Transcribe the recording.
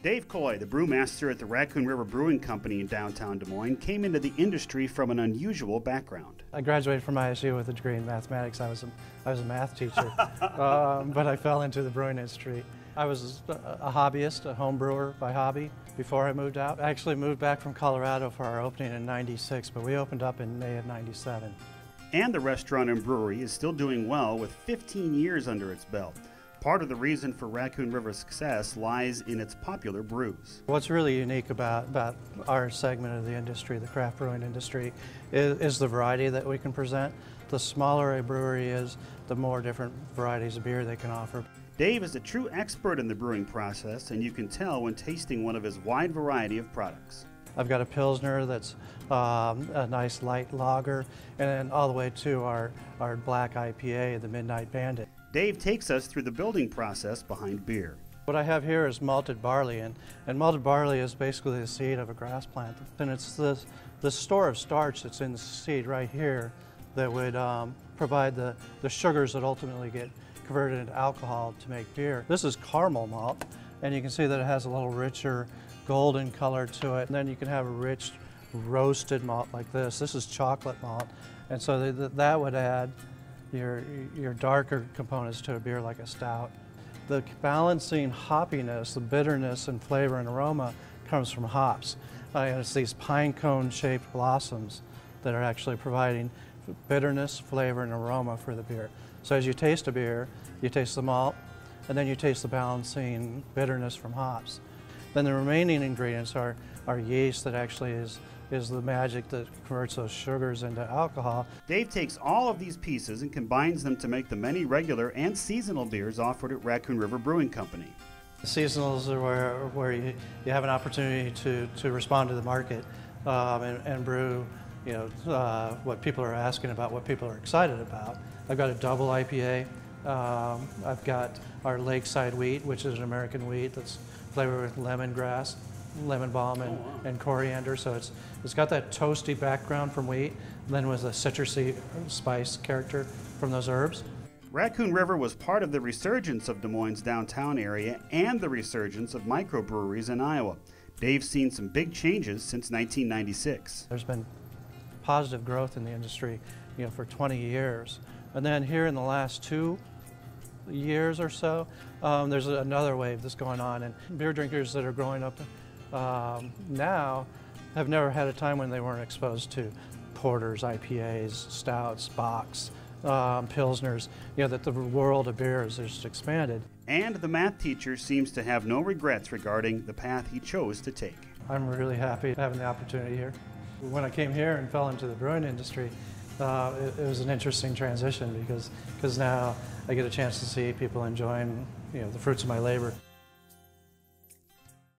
Dave Coy, the brewmaster at the Raccoon River Brewing Company in downtown Des Moines, came into the industry from an unusual background. I graduated from ISU with a degree in mathematics. I was a math teacher, but I fell into the brewing industry. I was a hobbyist, a home brewer by hobby before I moved out. I actually moved back from Colorado for our opening in '96, but we opened up in May of '97. And the restaurant and brewery is still doing well with 15 years under its belt. Part of the reason for Raccoon River's success lies in its popular brews. What's really unique about our segment of the industry, the craft brewing industry, is the variety that we can present. The smaller a brewery is, the more different varieties of beer they can offer. Dave is a true expert in the brewing process, and you can tell when tasting one of his wide variety of products. I've got a Pilsner that's a nice light lager, and then all the way to our black IPA, the Midnight Bandit. Dave takes us through the building process behind beer. What I have here is malted barley, and malted barley is basically the seed of a grass plant. And it's the store of starch that's in the seed right here that would provide the sugars that ultimately get converted into alcohol to make beer. This is caramel malt, and you can see that it has a little richer golden color to it. And then you can have a rich roasted malt like this. This is chocolate malt, and so that would add your darker components to a beer like a stout. The balancing hoppiness, the bitterness and flavor and aroma comes from hops. And it's these pine cone shaped blossoms that are actually providing bitterness, flavor and aroma for the beer. So as you taste a beer, you taste the malt and then you taste the balancing bitterness from hops. Then the remaining ingredients are yeast that actually is the magic that converts those sugars into alcohol. Dave takes all of these pieces and combines them to make the many regular and seasonal beers offered at Raccoon River Brewing Company. The seasonals are where you have an opportunity to respond to the market and brew what people are asking about, what people are excited about. I've got a double IPA. I've got our Lakeside wheat, which is an American wheat that's flavored with lemongrass, lemon balm and coriander, so it's got that toasty background from wheat, then with a citrusy spice character from those herbs. Raccoon River was part of the resurgence of Des Moines' downtown area and the resurgence of microbreweries in Iowa. Dave's seen some big changes since 1996. There's been positive growth in the industry, for 20 years, and then here in the last 2 years or so, there's another wave that's going on, and beer drinkers that are growing up now have never had a time when they weren't exposed to porters, IPAs, stouts, bocks, pilsners, that the world of beer has just expanded. And the math teacher seems to have no regrets regarding the path he chose to take. I'm really happy having the opportunity here. When I came here and fell into the brewing industry, it was an interesting transition because now I get a chance to see people enjoying the fruits of my labor.